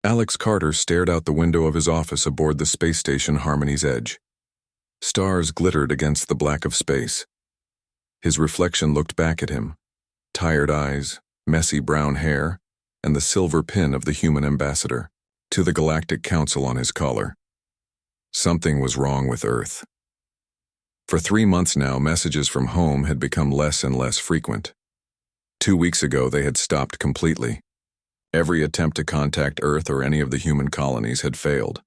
Alex Carter stared out the window of his office aboard the space station Harmony's Edge. Stars glittered against the black of space. His reflection looked back at him, tired eyes, messy brown hair, and the silver pin of the human ambassador to the Galactic Council on his collar. Something was wrong with Earth. For 3 months now, messages from home had become less and less frequent. 2 weeks ago, they had stopped completely. Every attempt to contact Earth or any of the human colonies had failed.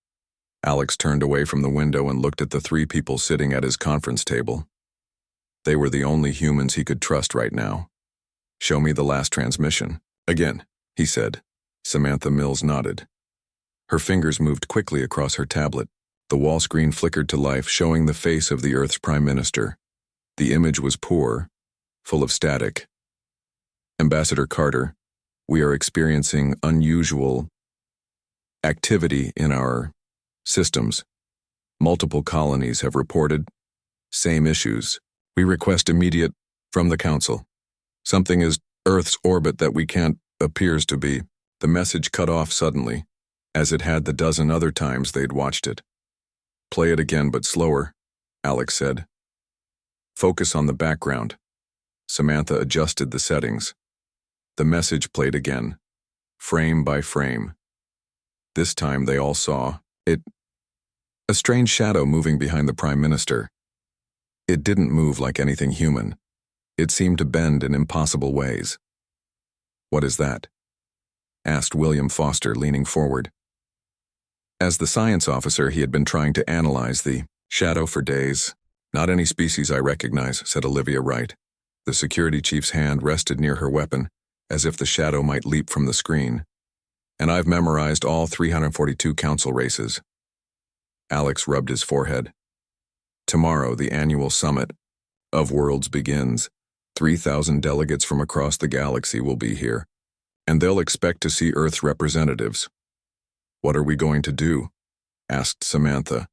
Alex turned away from the window and looked at the 3 people sitting at his conference table. They were the only humans he could trust right now. "Show me the last transmission." "Again," he said. Samantha Mills nodded. Her fingers moved quickly across her tablet. The wall screen flickered to life, showing the face of the Earth's Prime Minister. The image was poor, full of static. "Ambassador Carter, we are experiencing unusual activity in our systems. Multiple colonies have reported same issues. We request immediate from the Council. Something is Earth's orbit that we can't appears to be." The message cut off suddenly, as it had the dozen other times they'd watched it. "Play it again, but slower," Alex said. "Focus on the background." Samantha adjusted the settings. The message played again, frame by frame. This time they all saw it. A strange shadow moving behind the Prime Minister. It didn't move like anything human. It seemed to bend in impossible ways. "What is that?" asked William Foster, leaning forward. As the science officer, he had been trying to analyze the shadow for days. "Not any species I recognize," said Olivia Wright. The security chief's hand rested near her weapon, as if the shadow might leap from the screen. "And I've memorized all 342 council races." Alex rubbed his forehead. "Tomorrow, the annual summit of worlds begins. 3,000 delegates from across the galaxy will be here, and they'll expect to see Earth's representatives." "What are we going to do?" asked Samantha.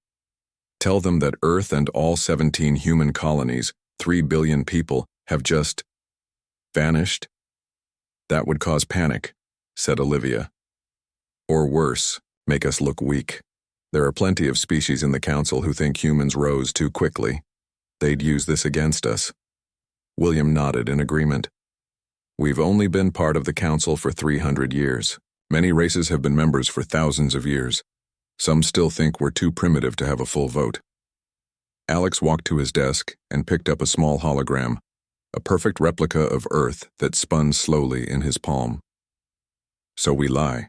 "Tell them that Earth and all 17 human colonies, 3 billion people, have just vanished?" "That would cause panic," said Olivia. "Or worse, make us look weak. There are plenty of species in the Council who think humans rose too quickly. They'd use this against us." William nodded in agreement. "We've only been part of the Council for 300 years. Many races have been members for thousands of years. Some still think we're too primitive to have a full vote." Alex walked to his desk and picked up a small hologram, a perfect replica of Earth that spun slowly in his palm. "So we lie.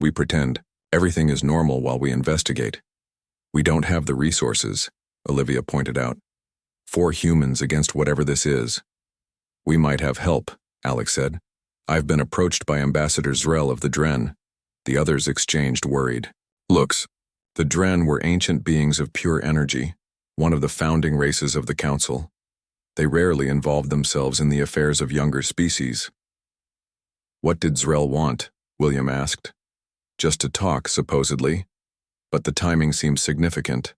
We pretend everything is normal while we investigate. We don't have the resources," Olivia pointed out. 4 humans against whatever this is." "We might have help," Alex said. "I've been approached by Ambassador Zrel of the Dren." The others exchanged worried looks. The Dren were ancient beings of pure energy, one of the founding races of the Council. They rarely involved themselves in the affairs of younger species. "What did Zrel want?" William asked. "Just to talk, supposedly. But the timing seems significant."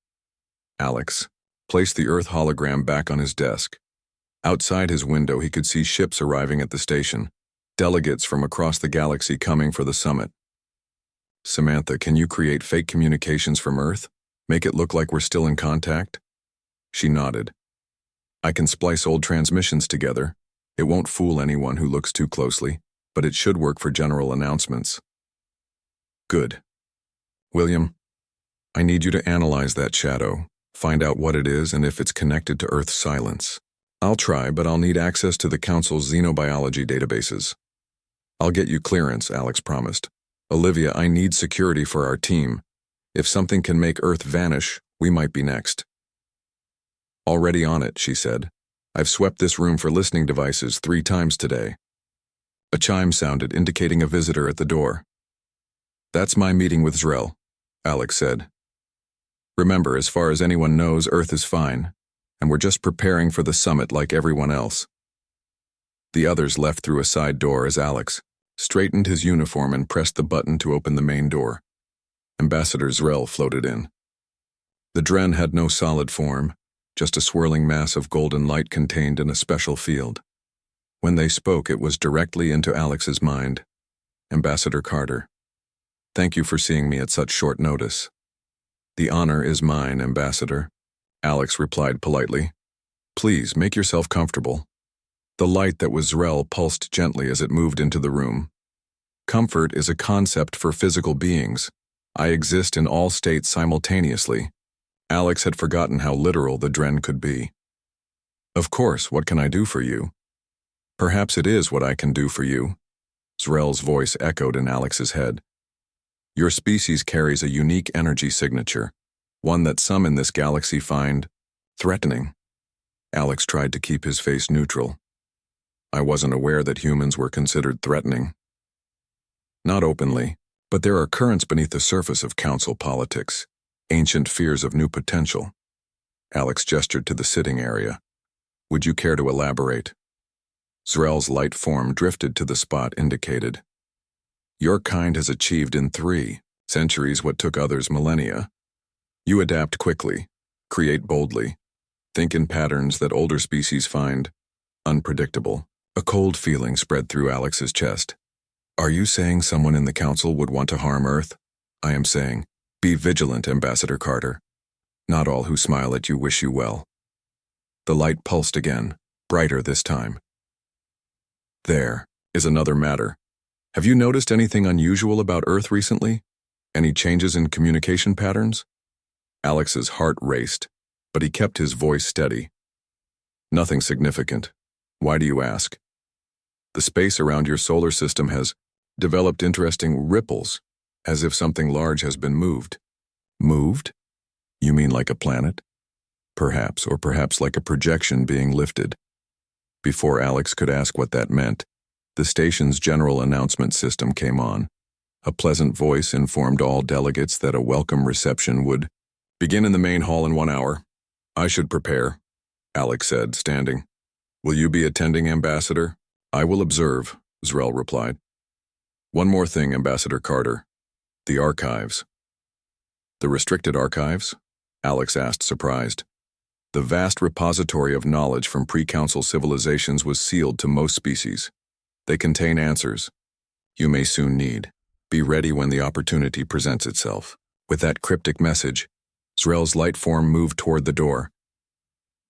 Alex placed the Earth hologram back on his desk. Outside his window, he could see ships arriving at the station, delegates from across the galaxy coming for the summit. "Samantha, can you create fake communications from Earth? Make it look like we're still in contact?" She nodded. "I can splice old transmissions together. It won't fool anyone who looks too closely, but it should work for general announcements." "Good. William, I need you to analyze that shadow, find out what it is and if it's connected to Earth's silence. I'll try, but I'll need access to the Council's xenobiology databases." "I'll get you clearance," Alex promised. "Olivia, I need security for our team. If something can make Earth vanish, we might be next." "Already on it," she said. "I've swept this room for listening devices 3 times today." A chime sounded, indicating a visitor at the door. "That's my meeting with Zrel," Alex said. "Remember, as far as anyone knows, Earth is fine, and we're just preparing for the summit like everyone else." The others left through a side door as Alex straightened his uniform and pressed the button to open the main door. Ambassador Zrel floated in. The Dren had no solid form, just a swirling mass of golden light contained in a special field. When they spoke, it was directly into Alex's mind. "Ambassador Carter, Thank you for seeing me at such short notice. The honor is mine, Ambassador, Alex replied politely. Please, make yourself comfortable. The light that was Zrel pulsed gently as it moved into the room. Comfort is a concept for physical beings. I exist in all states simultaneously. Alex had forgotten how literal the Dren could be. Of course, what can I do for you? Perhaps it is what I can do for you. Zrel's voice echoed in Alex's head. Your species carries a unique energy signature, one that some in this galaxy find threatening. Alex tried to keep his face neutral. I wasn't aware that humans were considered threatening. Not openly, but there are currents beneath the surface of council politics, ancient fears of new potential. Alex gestured to the sitting area. Would you care to elaborate? Zrel's light form drifted to the spot indicated. Your kind has achieved in 3 centuries what took others millennia. You adapt quickly, create boldly, think in patterns that older species find unpredictable. A cold feeling spread through Alex's chest. Are you saying someone in the council would want to harm Earth? I am saying, be vigilant, Ambassador Carter. Not all who smile at you wish you well. The light pulsed again, brighter this time. There is another matter. Have you noticed anything unusual about Earth recently? Any changes in communication patterns? Alex's heart raced, but he kept his voice steady. Nothing significant. Why do you ask? The space around your solar system has developed interesting ripples, as if something large has been moved. Moved? You mean like a planet? Perhaps, or perhaps like a projection being lifted. Before Alex could ask what that meant, the station's general announcement system came on. A pleasant voice informed all delegates that a welcome reception would begin in the main hall in 1 hour. I should prepare, Alex said, standing. Will you be attending, Ambassador? I will observe, Zrel replied. One more thing, Ambassador Carter. The archives. The restricted archives? Alex asked, surprised. The vast repository of knowledge from pre-council civilizations was sealed to most species. They contain answers you may soon need. Be ready when the opportunity presents itself. With that cryptic message, Zrel's light form moved toward the door.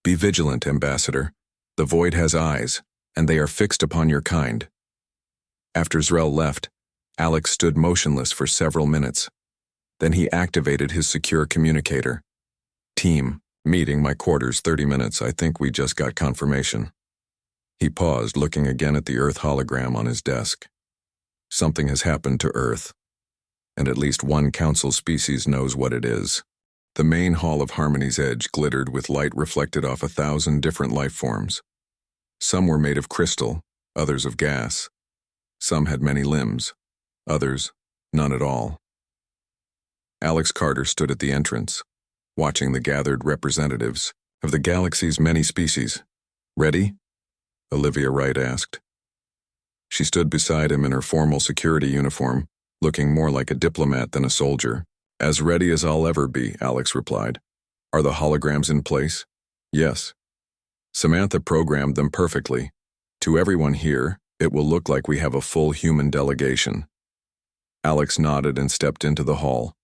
Be vigilant, Ambassador. The void has eyes, and they are fixed upon your kind. After Zrel left, Alex stood motionless for several minutes. Then he activated his secure communicator. Team, meeting my quarters 30 minutes. I think we just got confirmation. He paused, looking again at the Earth hologram on his desk. Something has happened to Earth, and at least one council species knows what it is. The main hall of Harmony's Edge glittered with light reflected off 1,000 different life forms. Some were made of crystal, others of gas. Some had many limbs, others none at all. Alex Carter stood at the entrance, watching the gathered representatives of the galaxy's many species. Ready? Olivia Wright asked. She stood beside him in her formal security uniform, looking more like a diplomat than a soldier. As ready as I'll ever be, Alex replied. Are the holograms in place? Yes. Samantha programmed them perfectly. To everyone here, it will look like we have a full human delegation. Alex nodded and stepped into the hall.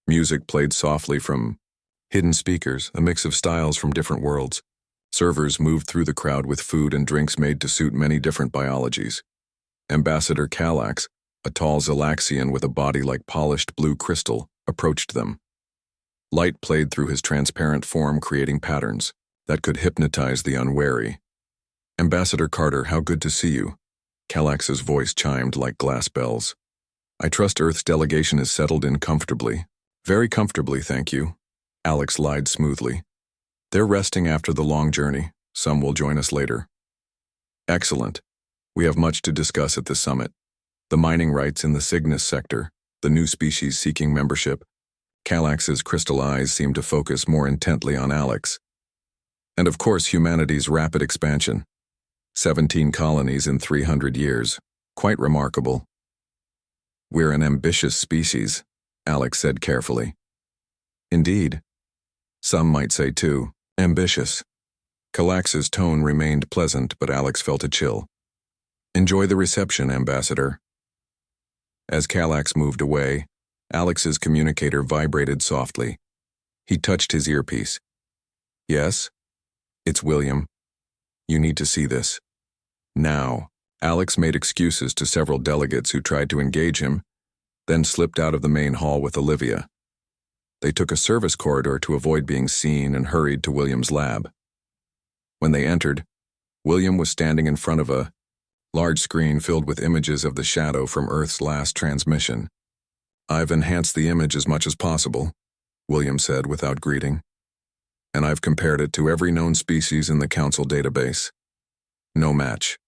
Music played softly from hidden speakers, a mix of styles from different worlds. Servers moved through the crowd with food and drinks made to suit many different biologies. Ambassador Kallax, a tall Zelaxian with a body like polished blue crystal, approached them. Light played through his transparent form, creating patterns that could hypnotize the unwary. Ambassador Carter, how good to see you. Kallax's voice chimed like glass bells. I trust Earth's delegation is settled in comfortably. Very comfortably, thank you. Alex lied smoothly. They're resting after the long journey. Some will join us later. Excellent. We have much to discuss at this summit. The mining rights in the Cygnus sector, the new species seeking membership. Kallax's crystal eyes seemed to focus more intently on Alex. And of course, humanity's rapid expansion. 17 colonies in 300 years. Quite remarkable. We're an ambitious species, Alex said carefully. Indeed. Some might say, too, ambitious. Kallax's tone remained pleasant, but Alex felt a chill. Enjoy the reception, Ambassador. As Kallax moved away, Alex's communicator vibrated softly. He touched his earpiece. Yes? It's William. You need to see this. Now. Alex made excuses to several delegates who tried to engage him, then slipped out of the main hall with Olivia. They took a service corridor to avoid being seen and hurried to William's lab. When they entered, William was standing in front of a large screen filled with images of the shadow from Earth's last transmission. I've enhanced the image as much as possible, William said without greeting, and I've compared it to every known species in the Council database. No match.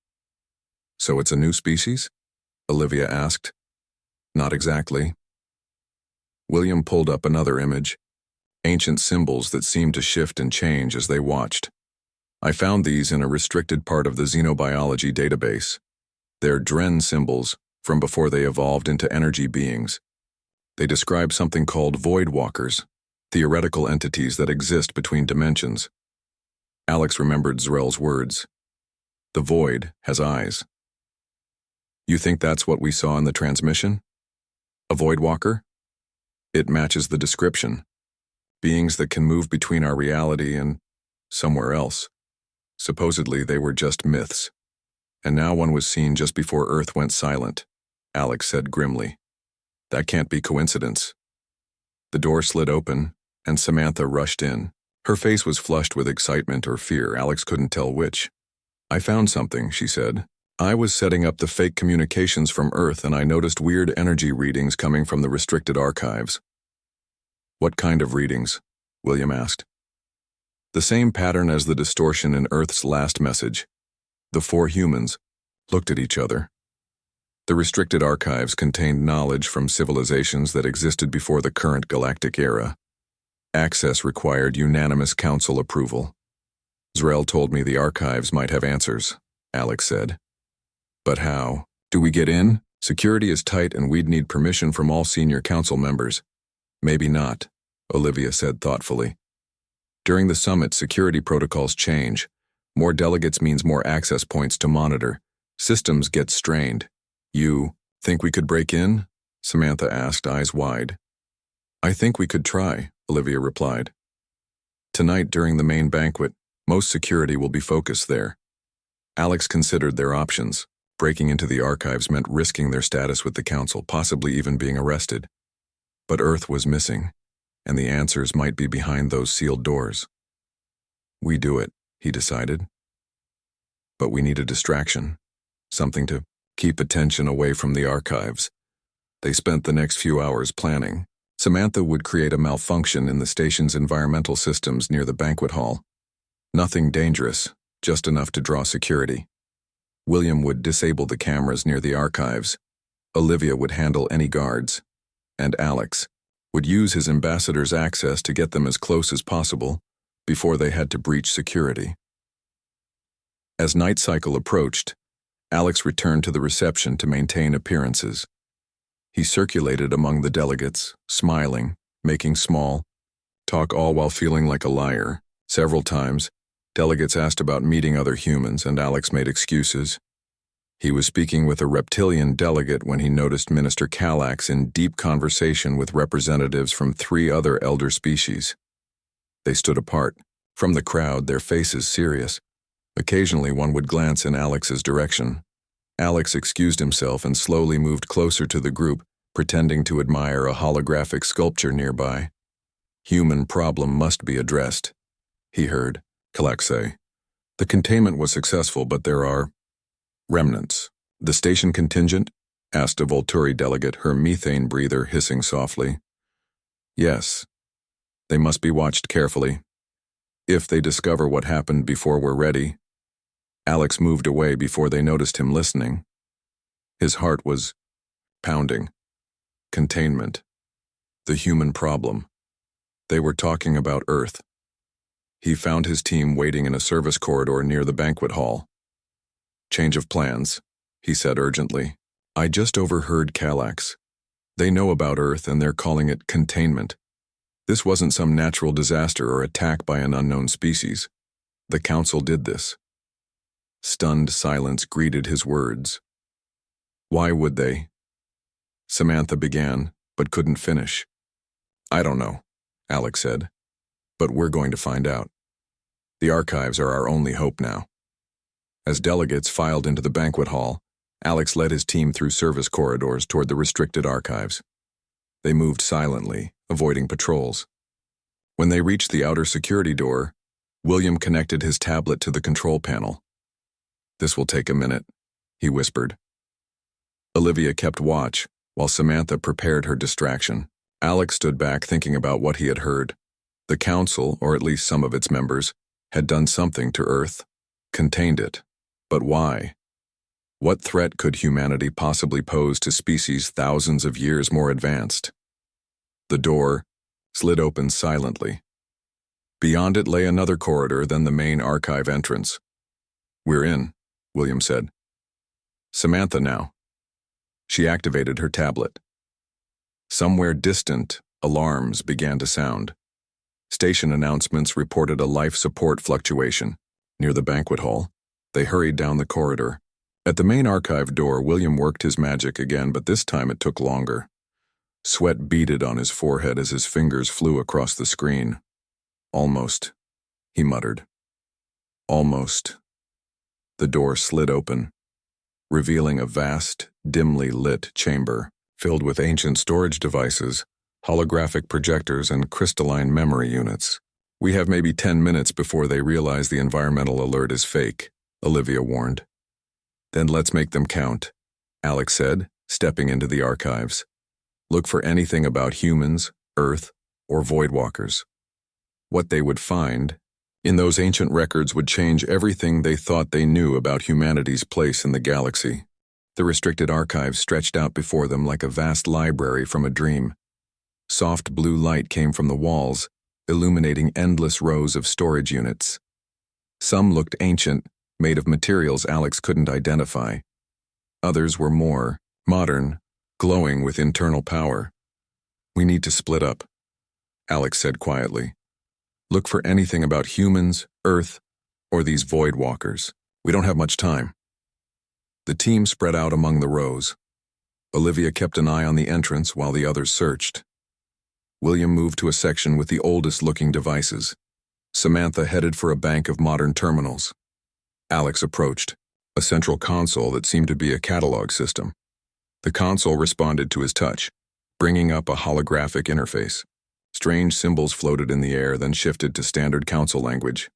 So it's a new species? Olivia asked. Not exactly. William pulled up another image, ancient symbols that seemed to shift and change as they watched. I found these in a restricted part of the xenobiology database. They're Dren symbols from before they evolved into energy beings. They describe something called void walkers, theoretical entities that exist between dimensions. Alex remembered Zrel's words. The void has eyes. You think that's what we saw in the transmission? A void walker? It matches the description. Beings that can move between our reality and somewhere else. Supposedly they were just myths. And now one was seen just before Earth went silent, Alex said grimly. That can't be coincidence. The door slid open, and Samantha rushed in. Her face was flushed with excitement or fear. Alex couldn't tell which. I found something, she said. I was setting up the fake communications from Earth and I noticed weird energy readings coming from the restricted archives. What kind of readings? William asked. The same pattern as the distortion in Earth's last message. The four humans looked at each other. The restricted archives contained knowledge from civilizations that existed before the current galactic era. Access required unanimous council approval. Zrel told me the archives might have answers, Alex said. But how? Do we get in? Security is tight and we'd need permission from all senior council members. Maybe not, Olivia said thoughtfully. During the summit, security protocols change. More delegates means more access points to monitor. Systems get strained. You think we could break in? Samantha asked, eyes wide. I think we could try, Olivia replied. Tonight during the main banquet, most security will be focused there. Alex considered their options. Breaking into the archives meant risking their status with the council, possibly even being arrested. But Earth was missing, and the answers might be behind those sealed doors. We do it, he decided. But we need a distraction, something to keep attention away from the archives. They spent the next few hours planning. Samantha would create a malfunction in the station's environmental systems near the banquet hall. Nothing dangerous, just enough to draw security. William would disable the cameras near the archives. Olivia would handle any guards. And Alex would use his ambassador's access to get them as close as possible before they had to breach security. As night cycle approached, Alex returned to the reception to maintain appearances. He circulated among the delegates, smiling, making small talk, all while feeling like a liar. Several times, delegates asked about meeting other humans, and Alex made excuses. He was speaking with a reptilian delegate when he noticed Minister Kallax in deep conversation with representatives from 3 other elder species. They stood apart. From the crowd, their faces serious. Occasionally, one would glance in Alex's direction. Alex excused himself and slowly moved closer to the group, pretending to admire a holographic sculpture nearby. Human problem must be addressed, he heard Kallax say. The containment was successful, but there are remnants. The station contingent? Asked a Volturi delegate, her methane breather hissing softly. Yes. They must be watched carefully. If they discover what happened before we're ready. Alex moved away before they noticed him listening. His heart was pounding. Containment. The human problem. They were talking about Earth. He found his team waiting in a service corridor near the banquet hall. Change of plans, he said urgently. I just overheard Kallax. They know about Earth and they're calling it containment. This wasn't some natural disaster or attack by an unknown species. The council did this. Stunned silence greeted his words. Why would they? Samantha began, but couldn't finish. I don't know, Alex said, but we're going to find out. The archives are our only hope now. As delegates filed into the banquet hall, Alex led his team through service corridors toward the restricted archives. They moved silently, avoiding patrols. When they reached the outer security door, William connected his tablet to the control panel. This will take a minute, he whispered. Olivia kept watch, while Samantha prepared her distraction. Alex stood back thinking about what he had heard. The council, or at least some of its members, had done something to Earth, contained it. But why? What threat could humanity possibly pose to species thousands of years more advanced? The door slid open silently. Beyond it lay another corridor than the main archive entrance. We're in, William said. Samantha now. She activated her tablet. Somewhere distant, alarms began to sound. Station announcements reported a life support fluctuation. Near the banquet hall, they hurried down the corridor. At the main archive door, William worked his magic again, but this time it took longer. Sweat beaded on his forehead as his fingers flew across the screen. Almost, he muttered. Almost. The door slid open, revealing a vast, dimly lit chamber filled with ancient storage devices, holographic projectors, and crystalline memory units. We have maybe 10 minutes before they realize the environmental alert is fake, Olivia warned. Then let's make them count, Alex said, stepping into the archives. Look for anything about humans, Earth, or Voidwalkers. What they would find in those ancient records would change everything they thought they knew about humanity's place in the galaxy. The restricted archives stretched out before them like a vast library from a dream. Soft blue light came from the walls, illuminating endless rows of storage units. Some looked ancient, made of materials Alex couldn't identify. Others were more modern, glowing with internal power. We need to split up, Alex said quietly. Look for anything about humans, Earth, or these Voidwalkers. We don't have much time. The team spread out among the rows. Olivia kept an eye on the entrance while the others searched. William moved to a section with the oldest-looking devices. Samantha headed for a bank of modern terminals. Alex approached, a central console that seemed to be a catalog system. The console responded to his touch, bringing up a holographic interface. Strange symbols floated in the air, then shifted to standard council language.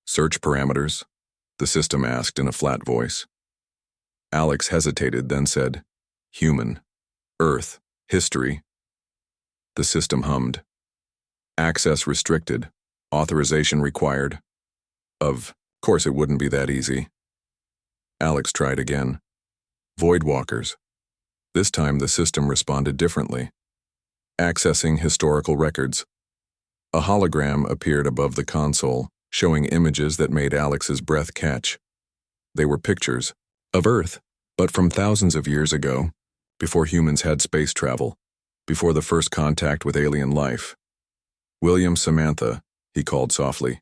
Search parameters, the system asked in a flat voice. Alex hesitated, then said, Human, Earth, History. The system hummed. Access restricted, authorization required. Of course it wouldn't be that easy. Alex tried again. Voidwalkers. This time the system responded differently. Accessing historical records. A hologram appeared above the console, showing images that made Alex's breath catch. They were pictures of Earth, but from thousands of years ago, before humans had space travel, before the first contact with alien life. William, Samantha, he called softly.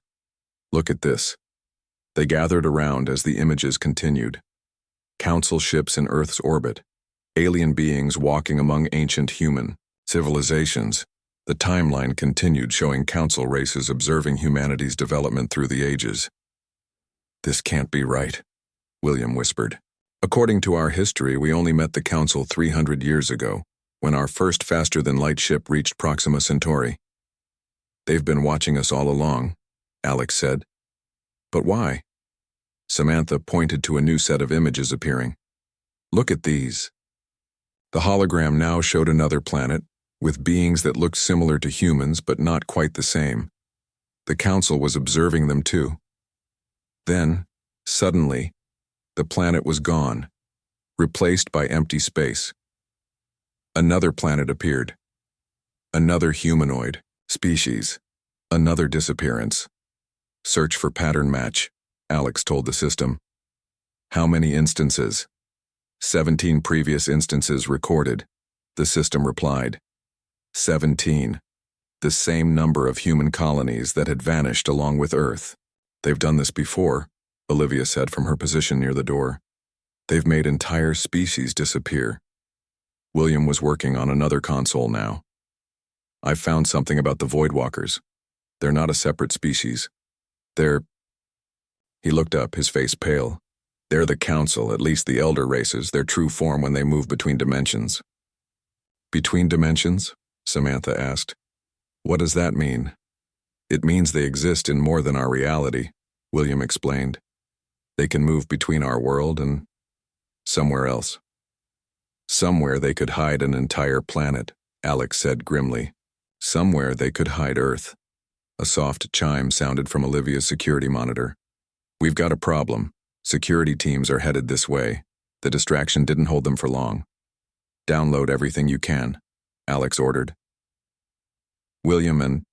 Look at this. They gathered around as the images continued. Council ships in Earth's orbit, alien beings walking among ancient human civilizations. The timeline continued, showing council races observing humanity's development through the ages. This can't be right, William whispered. According to our history, we only met the council 300 years ago, when our first faster-than-light ship reached Proxima Centauri. They've been watching us all along, Alex said. But why? Samantha pointed to a new set of images appearing. Look at these. The hologram now showed another planet, with beings that looked similar to humans but not quite the same. The council was observing them too. Then, suddenly, the planet was gone, replaced by empty space. Another planet appeared. Another humanoid species. Another disappearance. Search for pattern match, Alex told the system. How many instances? 17 previous instances recorded, the system replied. 17. The same number of human colonies that had vanished along with Earth. They've done this before, Olivia said from her position near the door. They've made entire species disappear. William was working on another console now. "I've found something about the Voidwalkers. They're not a separate species. They're—" He looked up, his face pale. "They're the Council, at least the Elder races, their true form when they move between dimensions." "Between dimensions?" Samantha asked. "What does that mean?" "It means they exist in more than our reality," William explained. "They can move between our world and somewhere else." "Somewhere they could hide an entire planet," Alex said grimly. "Somewhere they could hide Earth." A soft chime sounded from Olivia's security monitor. "We've got a problem. Security teams are headed this way." The distraction didn't hold them for long. "Download everything you can," Alex ordered. William and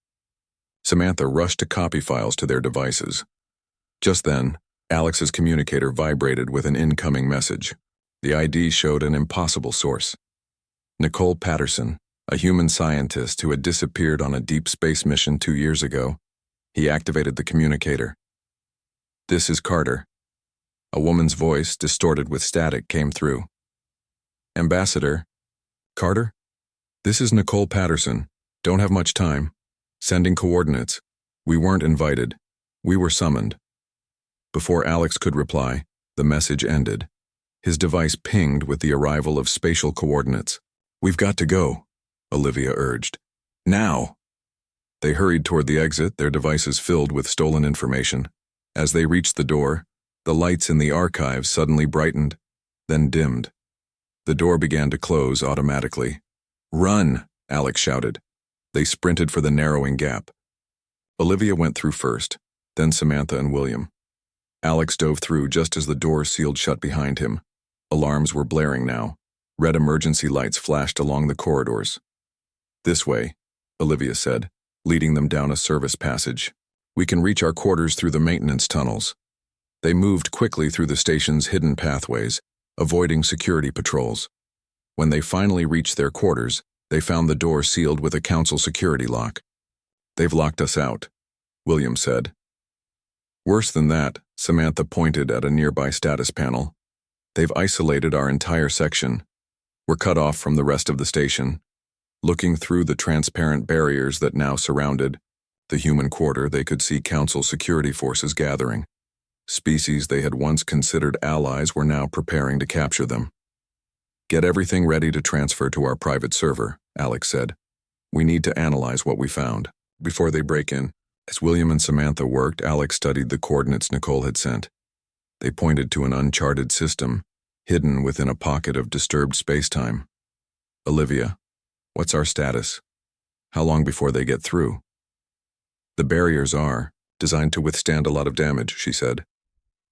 Samantha rushed to copy files to their devices. Just then, Alex's communicator vibrated with an incoming message. The ID showed an impossible source. Nicole Patterson, a human scientist who had disappeared on a deep space mission 2 years ago. He activated the communicator. "This is Carter." A woman's voice, distorted with static, came through. "Ambassador? Carter? This is Nicole Patterson. Don't have much time. Sending coordinates. We weren't invited. We were summoned." Before Alex could reply, the message ended. His device pinged with the arrival of spatial coordinates. "We've got to go," Olivia urged. "Now!" They hurried toward the exit, their devices filled with stolen information. As they reached the door, the lights in the archive suddenly brightened, then dimmed. The door began to close automatically. "Run!" Alex shouted. They sprinted for the narrowing gap. Olivia went through first, then Samantha and William. Alex dove through just as the door sealed shut behind him. Alarms were blaring now. Red emergency lights flashed along the corridors. "This way," Olivia said, leading them down a service passage. "We can reach our quarters through the maintenance tunnels." They moved quickly through the station's hidden pathways, avoiding security patrols. When they finally reached their quarters, they found the door sealed with a council security lock. "They've locked us out," William said. "Worse than that," Samantha pointed at a nearby status panel. "They've isolated our entire section. We're cut off from the rest of the station." Looking through the transparent barriers that now surrounded the human quarter, they could see council security forces gathering. Species they had once considered allies were now preparing to capture them. "Get everything ready to transfer to our private server," Alex said. "We need to analyze what we found before they break in." As William and Samantha worked, Alex studied the coordinates Nicole had sent. They pointed to an uncharted system, hidden within a pocket of disturbed spacetime. "Olivia, what's our status? How long before they get through?" "The barriers are designed to withstand a lot of damage," she said.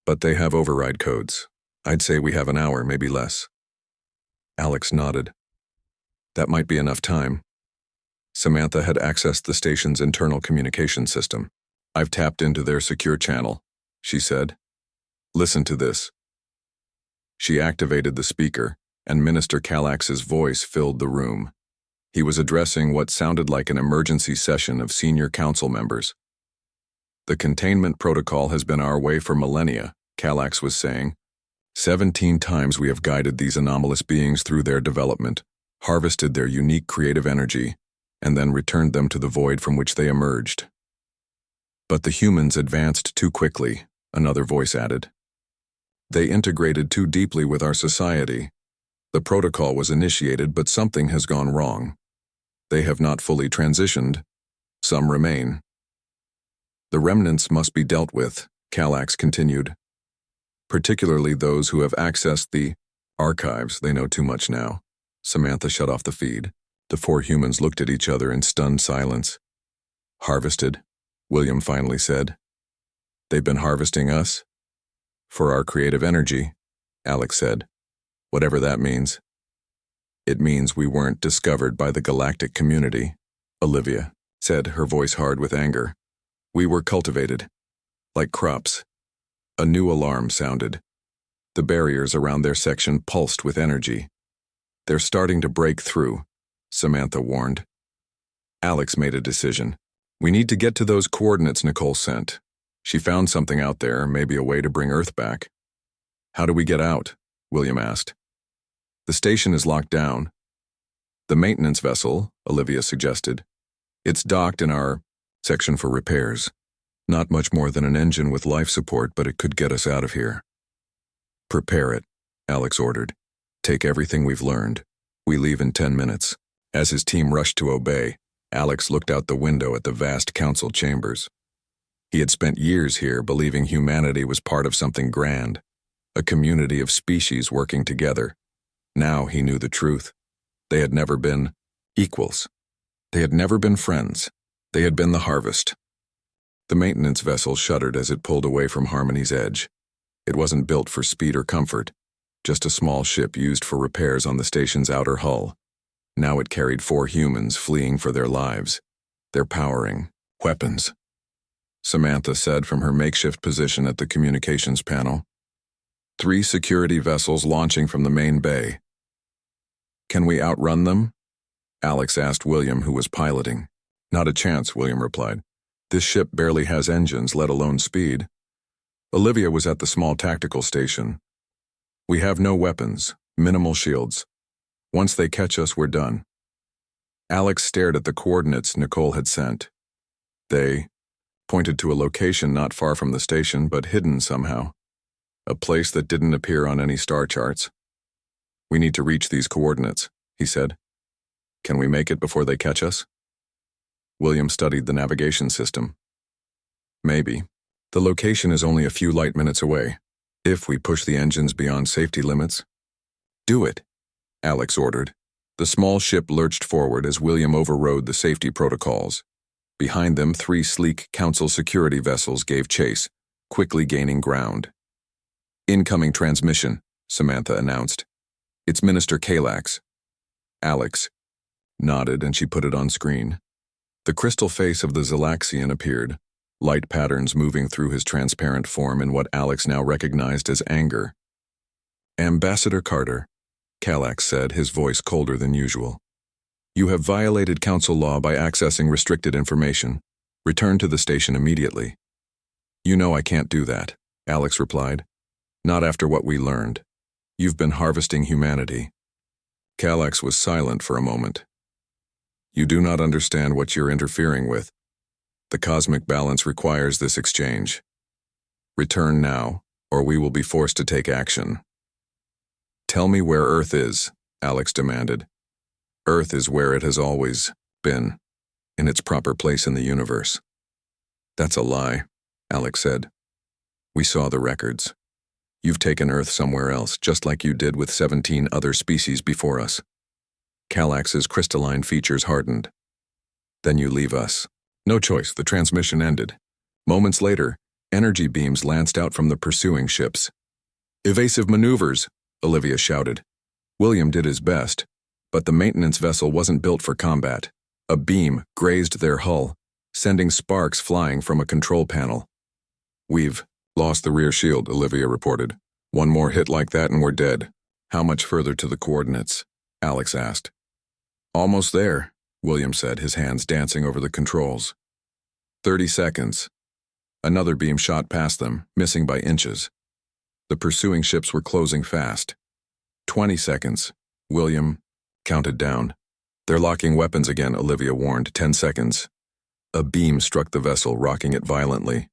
"But they have override codes. I'd say we have an hour, maybe less." Alex nodded. "That might be enough time." Samantha had accessed the station's internal communication system. "I've tapped into their secure channel," she said. "Listen to this." She activated the speaker, and Minister Kallax's voice filled the room. He was addressing what sounded like an emergency session of senior council members. "The containment protocol has been our way for millennia," Kallax was saying. 17 times we have guided these anomalous beings through their development, harvested their unique creative energy, and then returned them to the void from which they emerged. "But the humans advanced too quickly," another voice added. "They integrated too deeply with our society. The protocol was initiated, but something has gone wrong. They have not fully transitioned. Some remain. The remnants must be dealt with," Kallax continued. "Particularly those who have accessed the archives. They know too much now." Samantha shut off the feed. The 4 humans looked at each other in stunned silence. "Harvested," William finally said. "They've been harvesting us?" "For our creative energy," Alex said. "Whatever that means." "It means we weren't discovered by the galactic community," Olivia said, her voice hard with anger. "We were cultivated, like crops." A new alarm sounded. The barriers around their section pulsed with energy. "They're starting to break through," Samantha warned. Alex made a decision. "We need to get to those coordinates Nicole sent. She found something out there, maybe a way to bring Earth back." "How do we get out?" William asked. "The station is locked down. The maintenance vessel, Olivia suggested. It's docked in our section for repairs. Not much more than an engine with life support, but it could get us out of here. Prepare it, Alex ordered. Take everything we've learned. We leave in 10 minutes. As his team rushed to obey, Alex looked out the window at the vast council chambers. He had spent years here believing humanity was part of something grand, a community of species working together. Now he knew the truth. They had never been equals. They had never been friends. They had been the harvest. The maintenance vessel shuddered as it pulled away from Harmony's edge. It wasn't built for speed or comfort, just a small ship used for repairs on the station's outer hull. Now it carried 4 humans fleeing for their lives, their powering weapons. Samantha said from her makeshift position at the communications panel. 3 security vessels launching from the main bay. Can we outrun them? Alex asked William, who was piloting. Not a chance, William replied. This ship barely has engines, let alone speed. Olivia was at the small tactical station. We have no weapons, minimal shields. Once they catch us, we're done. Alex stared at the coordinates Nicole had sent. They pointed to a location not far from the station, but hidden somehow. A place that didn't appear on any star charts. We need to reach these coordinates, he said. Can we make it before they catch us? William studied the navigation system. Maybe. The location is only a few light minutes away, if we push the engines beyond safety limits. Do it, Alex ordered. The small ship lurched forward as William overrode the safety protocols. Behind them, 3 sleek council security vessels gave chase, quickly gaining ground. Incoming transmission, Samantha announced. It's Minister Kalax. Alex nodded and she put it on screen. The crystal face of the Zalaxian appeared, light patterns moving through his transparent form in what Alex now recognized as anger. Ambassador Carter, Kalax said, his voice colder than usual. You have violated council law by accessing restricted information. Return to the station immediately. You know I can't do that, Alex replied. Not after what we learned. You've been harvesting humanity. Kalax was silent for a moment. You do not understand what you're interfering with. The cosmic balance requires this exchange. Return now, or we will be forced to take action. Tell me where Earth is, Alex demanded. Earth is where it has always been, in its proper place in the universe. That's a lie, Alex said. We saw the records. You've taken Earth somewhere else, just like you did with 17 other species before us. Kalax's crystalline features hardened. Then you leave us. No choice, the transmission ended. Moments later, energy beams lanced out from the pursuing ships. Evasive maneuvers, Olivia shouted. William did his best, but the maintenance vessel wasn't built for combat. A beam grazed their hull, sending sparks flying from a control panel. We've lost the rear shield, Olivia reported. One more hit like that and we're dead. How much further to the coordinates? Alex asked. Almost there, William said, his hands dancing over the controls. 30 seconds. Another beam shot past them, missing by inches. The pursuing ships were closing fast. 20 seconds. William counted down. They're locking weapons again, Olivia warned. 10 seconds. A beam struck the vessel, rocking it violently.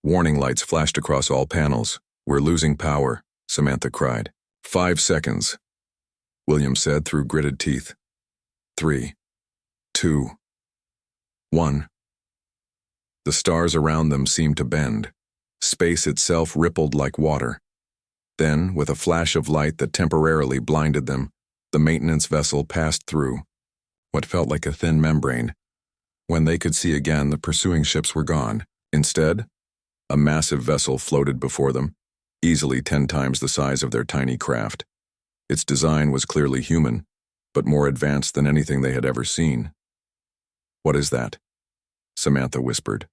Warning lights flashed across all panels. We're losing power, Samantha cried. 5 seconds. William said through gritted teeth. 3, 2, 1. The stars around them seemed to bend. Space itself rippled like water. Then, with a flash of light that temporarily blinded them, the maintenance vessel passed through what felt like a thin membrane. When they could see again, the pursuing ships were gone. Instead, a massive vessel floated before them, easily 10 times the size of their tiny craft. Its design was clearly human, but more advanced than anything they had ever seen. What is that? Samantha whispered.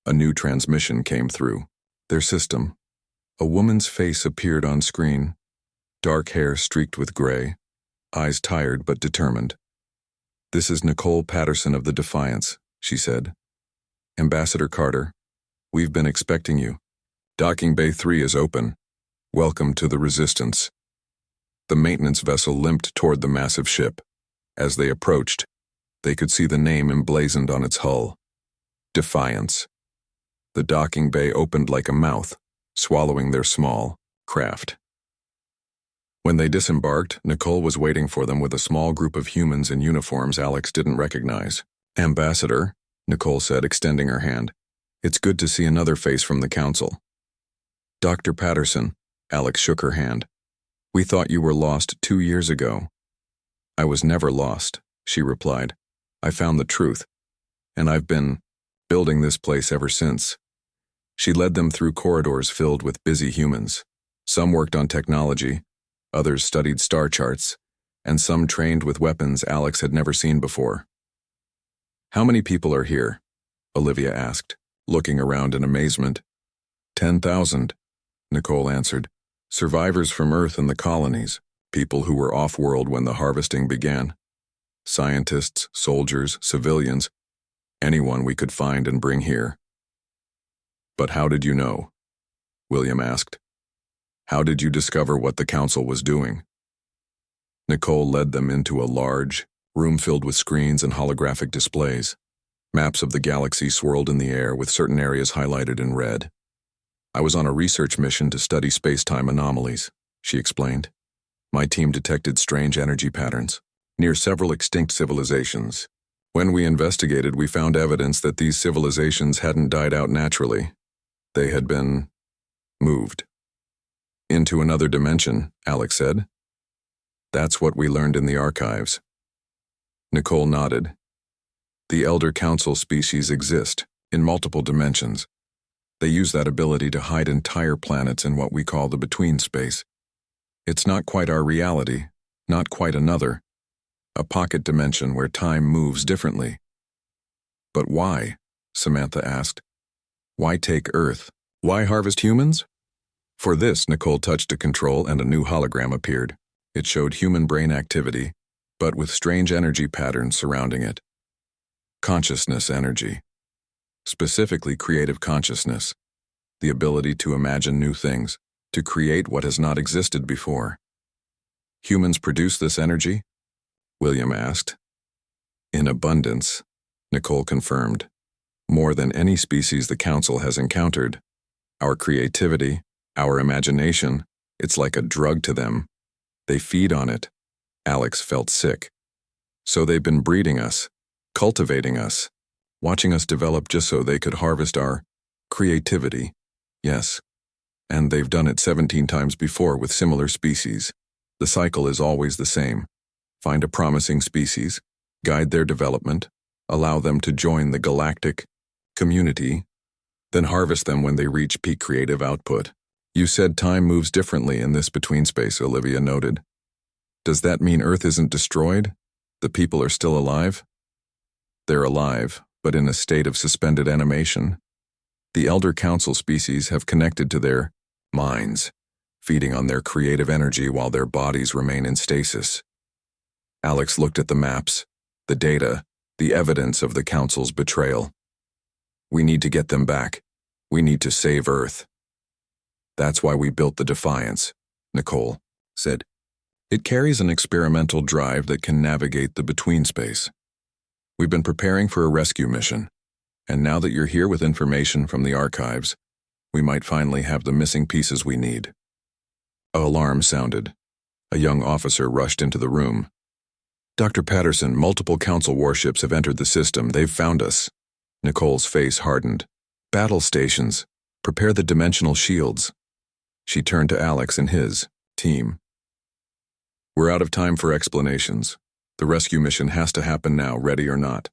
A new transmission came through. Their system. A woman's face appeared on screen, dark hair streaked with gray, eyes tired but determined. This is Nicole Patterson of the Defiance, she said. Ambassador Carter, we've been expecting you. Docking Bay 3 is open. Welcome to the Resistance. The maintenance vessel limped toward the massive ship. As they approached, they could see the name emblazoned on its hull. Defiance. The docking bay opened like a mouth, swallowing their small craft. When they disembarked, Nicole was waiting for them with a small group of humans in uniforms Alex didn't recognize. "Ambassador," Nicole said, extending her hand. "It's good to see another face from the council." "Dr. Patterson," Alex shook her hand. "We thought you were lost 2 years ago." "I was never lost," she replied. "I found the truth, and I've been building this place ever since." She led them through corridors filled with busy humans. Some worked on technology, others studied star charts, and some trained with weapons Alex had never seen before. "How many people are here?" Olivia asked, looking around in amazement. 10,000, Nicole answered. "Survivors from Earth and the colonies, people who were off-world when the harvesting began. Scientists, soldiers, civilians, anyone we could find and bring here." "But how did you know?" William asked. "How did you discover what the council was doing?" Nicole led them into a large room filled with screens and holographic displays. Maps of the galaxy swirled in the air with certain areas highlighted in red. "I was on a research mission to study space-time anomalies," she explained. "My team detected strange energy patterns near several extinct civilizations. When we investigated, we found evidence that these civilizations hadn't died out naturally. They had been moved into another dimension," Alex said. "That's what we learned in the archives." Nicole nodded. "The Elder Council species exist in multiple dimensions. They use that ability to hide entire planets in what we call the between space. It's not quite our reality, not quite another, a pocket dimension where time moves differently." "But why?" Samantha asked. "Why take Earth? Why harvest humans?" For this, Nicole touched a control and a new hologram appeared. It showed human brain activity, but with strange energy patterns surrounding it. Consciousness energy. Specifically creative consciousness. The ability to imagine new things, to create what has not existed before. "Humans produce this energy?" William asked. "In abundance," Nicole confirmed. "More than any species the Council has encountered. Our creativity, our imagination, it's like a drug to them. They feed on it." Alex felt sick. "So they've been breeding us, cultivating us, watching us develop just so they could harvest our creativity." "Yes. And they've done it 17 times before with similar species. The cycle is always the same. Find a promising species, guide their development, allow them to join the galactic community, then harvest them when they reach peak creative output." "You said time moves differently in this between space," Olivia noted. "Does that mean Earth isn't destroyed? The people are still alive?" "They're alive, but in a state of suspended animation. The Elder Council species have connected to their minds, feeding on their creative energy while their bodies remain in stasis." Alex looked at the maps, the data, the evidence of the Council's betrayal. "We need to get them back. We need to save Earth." "That's why we built the Defiance," Nicole said. "It carries an experimental drive that can navigate the between space. We've been preparing for a rescue mission, and now that you're here with information from the archives, we might finally have the missing pieces we need." An alarm sounded. A young officer rushed into the room. "Dr. Patterson, multiple Council warships have entered the system. They've found us." Nicole's face hardened. "Battle stations. Prepare the dimensional shields." She turned to Alex and his team. "We're out of time for explanations. The rescue mission has to happen now, ready or not.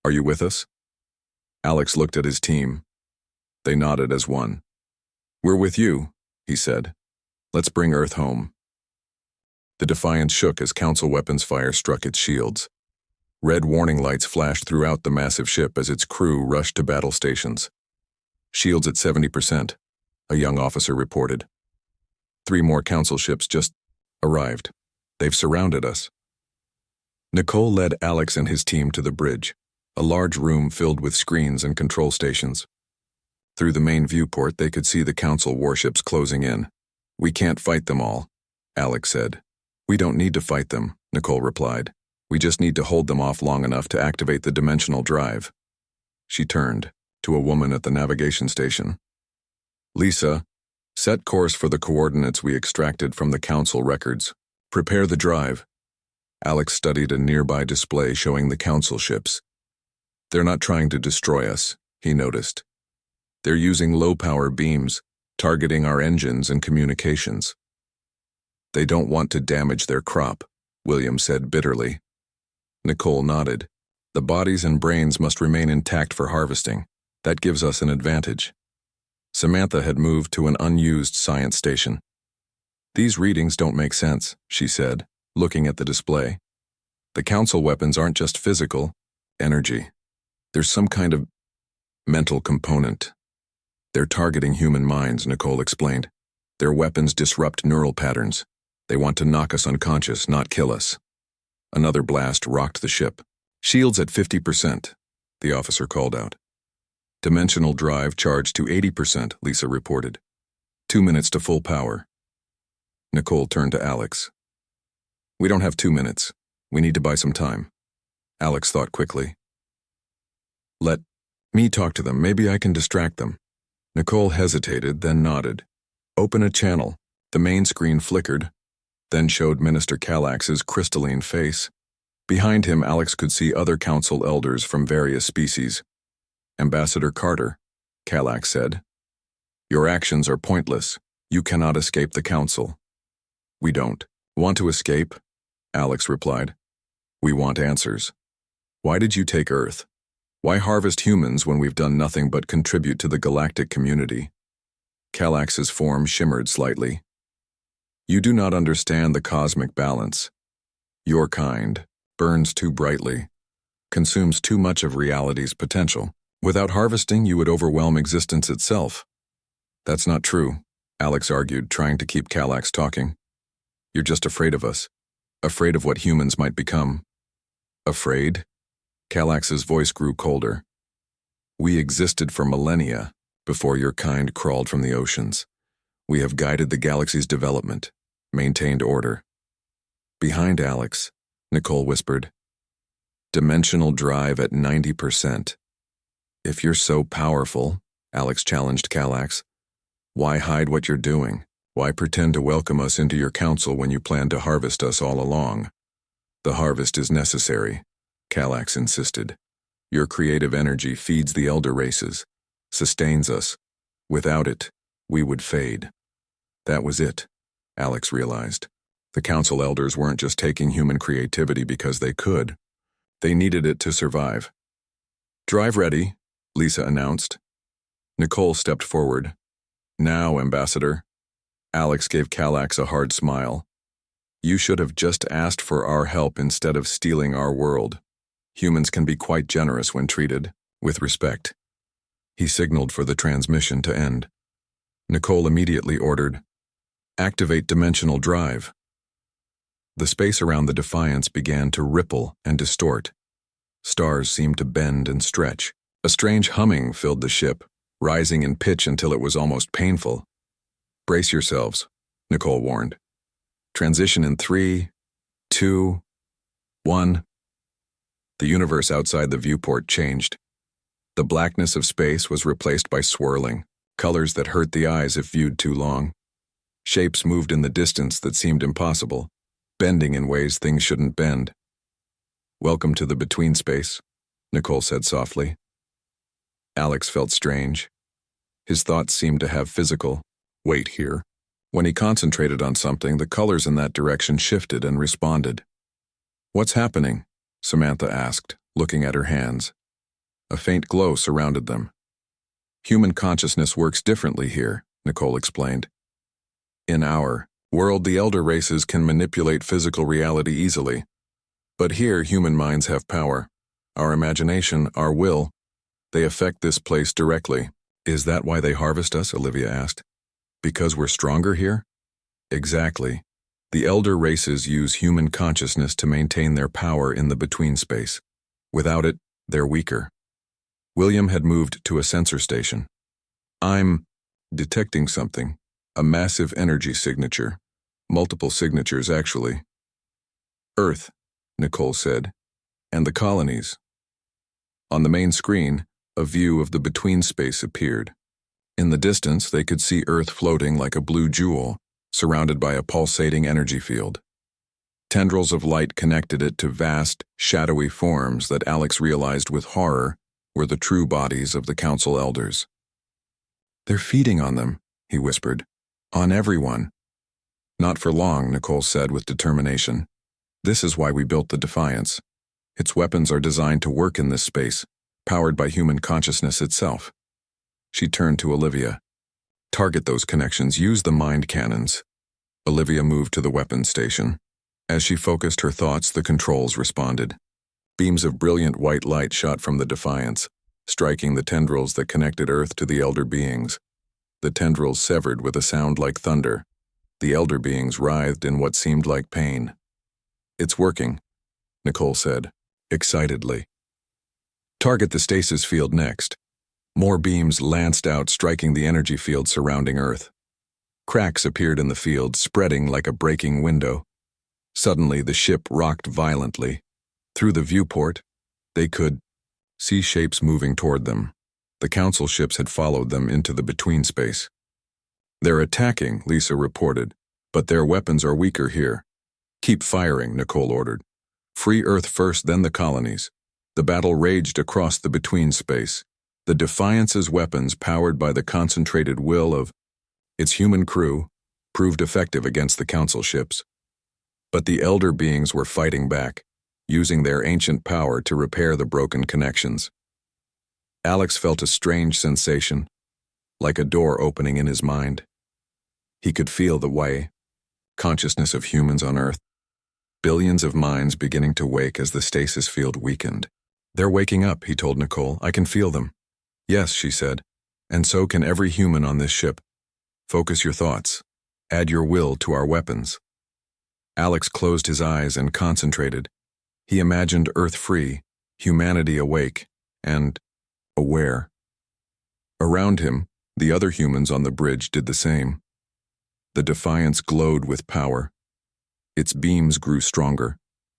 Are you with us?" Alex looked at his team. They nodded as one. "We're with you," he said. "Let's bring Earth home." The Defiance shook as Council weapons fire struck its shields. Red warning lights flashed throughout the massive ship as its crew rushed to battle stations. "Shields at 70%, a young officer reported. 3 more Council ships just arrived. They've surrounded us." Nicole led Alex and his team to the bridge, a large room filled with screens and control stations. Through the main viewport, they could see the Council warships closing in. "We can't fight them all," Alex said. "We don't need to fight them," Nicole replied. We just need to hold them off long enough to activate the dimensional drive. She turned to a woman at the navigation station. Lisa, set course for the coordinates we extracted from the Council records. Prepare the drive. Alex studied a nearby display showing the Council ships. They're not trying to destroy us, he noticed. They're using low-power beams, targeting our engines and communications. They don't want to damage their crop, William said bitterly. Nicole nodded. The bodies and brains must remain intact for harvesting. That gives us an advantage. Samantha had moved to an unused science station. These readings don't make sense, she said, looking at the display. The Council weapons aren't just physical, energy. There's some kind of mental component. They're targeting human minds, Nicole explained. Their weapons disrupt neural patterns. They want to knock us unconscious, not kill us. Another blast rocked the ship. Shields at 50%, the officer called out. Dimensional drive charged to 80%, Lisa reported. 2 minutes to full power. Nicole turned to Alex. We don't have 2 minutes. We need to buy some time. Alex thought quickly. Let me talk to them. Maybe I can distract them. Nicole hesitated, then nodded. Open a channel. The main screen flickered, then showed Minister Kallax's crystalline face. Behind him, Alex could see other council elders from various species. Ambassador Carter, Kallax said. Your actions are pointless. You cannot escape the council. We don't want to escape, Alex replied. We want answers. Why did you take Earth? Why harvest humans when we've done nothing but contribute to the galactic community? Kallax's form shimmered slightly. You do not understand the cosmic balance. Your kind burns too brightly, consumes too much of reality's potential. Without harvesting, you would overwhelm existence itself. That's not true, Alex argued, trying to keep Kallax talking. You're just afraid of us, afraid of what humans might become. Afraid? Kallax's voice grew colder. We existed for millennia before your kind crawled from the oceans. We have guided the galaxy's development, maintained order. Behind Alex, Nicole whispered, dimensional drive at 90%. If you're so powerful, Alex challenged Kallax, why hide what you're doing? Why pretend to welcome us into your council when you plan to harvest us all along? The harvest is necessary, Kallax insisted. Your creative energy feeds the elder races, sustains us. Without it, we would fade. That was it, Alex realized. The council elders weren't just taking human creativity because they could. They needed it to survive. Drive ready, Lisa announced. Nicole stepped forward. Now, Ambassador. Alex gave Kallax a hard smile. You should have just asked for our help instead of stealing our world. Humans can be quite generous when treated with respect. He signaled for the transmission to end. Nicole immediately ordered, activate dimensional drive. The space around the Defiance began to ripple and distort. Stars seemed to bend and stretch. A strange humming filled the ship, rising in pitch until it was almost painful. Brace yourselves, Nicole warned. Transition in 3, 2, 1. The universe outside the viewport changed. The blackness of space was replaced by swirling, colors that hurt the eyes if viewed too long. Shapes moved in the distance that seemed impossible, bending in ways things shouldn't bend. Welcome to the between space, Nicole said softly. Alex felt strange. His thoughts seemed to have physical weight here. When he concentrated on something, the colors in that direction shifted and responded. What's happening? Samantha asked, looking at her hands. A faint glow surrounded them. Human consciousness works differently here, Nicole explained. In our world, the elder races can manipulate physical reality easily. But here, human minds have power. Our imagination, our will, they affect this place directly. Is that why they harvest us? Olivia asked. Because we're stronger here? Exactly. The elder races use human consciousness to maintain their power in the between space. Without it, they're weaker. William had moved to a sensor station. I'm detecting something. A massive energy signature. Multiple signatures, actually. Earth, Nicole said. And the colonies. On the main screen, a view of the between space appeared. In the distance, they could see Earth floating like a blue jewel, surrounded by a pulsating energy field. Tendrils of light connected it to vast, shadowy forms that Alex realized with horror were the true bodies of the Council Elders. "They're feeding on them," he whispered. "On everyone." "Not for long," Nicole said with determination. "This is why we built the Defiance. Its weapons are designed to work in this space, powered by human consciousness itself." She turned to Olivia. "Target those connections, use the mind cannons." Olivia moved to the weapons station. As she focused her thoughts, the controls responded. Beams of brilliant white light shot from the Defiance, striking the tendrils that connected Earth to the Elder Beings. The tendrils severed with a sound like thunder. The Elder Beings writhed in what seemed like pain. "It's working," Nicole said, excitedly. "Target the stasis field next." More beams lanced out, striking the energy field surrounding Earth. Cracks appeared in the field, spreading like a breaking window. Suddenly, the ship rocked violently. Through the viewport, they could see shapes moving toward them. The Council ships had followed them into the between space. "They're attacking," Lisa reported, "but their weapons are weaker here." "Keep firing," Nicole ordered. "Free Earth first, then the colonies." The battle raged across the between space. The Defiance's weapons, powered by the concentrated will of its human crew, proved effective against the Council ships. But the Elder Beings were fighting back, using their ancient power to repair the broken connections. Alex felt a strange sensation, like a door opening in his mind. He could feel the consciousness of humans on Earth. Billions of minds beginning to wake as the stasis field weakened. "They're waking up," he told Nicole. "I can feel them." "Yes," she said, "and so can every human on this ship. Focus your thoughts. Add your will to our weapons." Alex closed his eyes and concentrated. He imagined Earth free, humanity awake, and aware. Around him, the other humans on the bridge did the same. The Defiance glowed with power. Its beams grew stronger,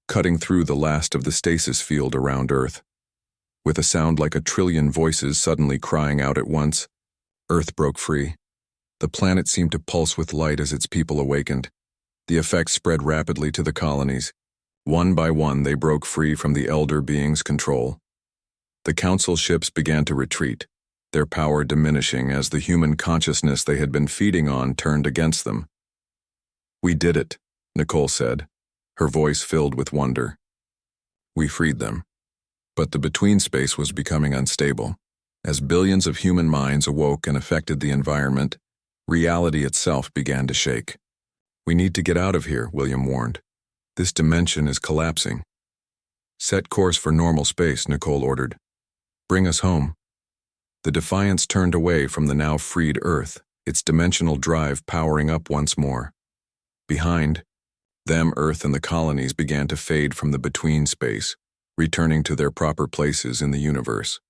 cutting through the last of the stasis field around Earth. With a sound like a trillion voices suddenly crying out at once, Earth broke free. The planet seemed to pulse with light as its people awakened. The effect spread rapidly to the colonies. One by one, they broke free from the Elder Beings' control. The Council ships began to retreat, their power diminishing as the human consciousness they had been feeding on turned against them. "We did it," Nicole said, her voice filled with wonder. "We freed them." But the between space was becoming unstable. As billions of human minds awoke and affected the environment, reality itself began to shake. "We need to get out of here," William warned. "This dimension is collapsing." "Set course for normal space," Nicole ordered. "Bring us home." The Defiance turned away from the now freed Earth, its dimensional drive powering up once more. Behind them, Earth and the colonies began to fade from the between space, returning to their proper places in the universe.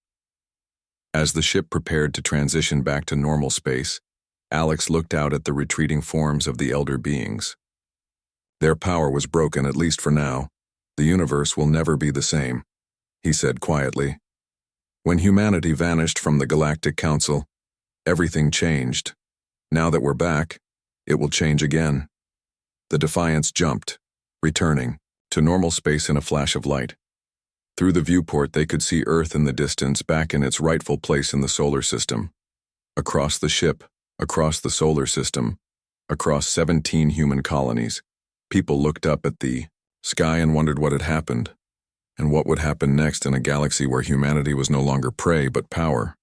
As the ship prepared to transition back to normal space, Alex looked out at the retreating forms of the Elder Beings. "Their power was broken, at least for now. The universe will never be the same," he said quietly. "When humanity vanished from the Galactic Council, everything changed. Now that we're back, it will change again." The Defiance jumped, returning to normal space in a flash of light. Through the viewport, they could see Earth in the distance, back in its rightful place in the solar system. Across the ship, across the solar system, across 17 human colonies, people looked up at the sky and wondered what had happened, and what would happen next in a galaxy where humanity was no longer prey but power.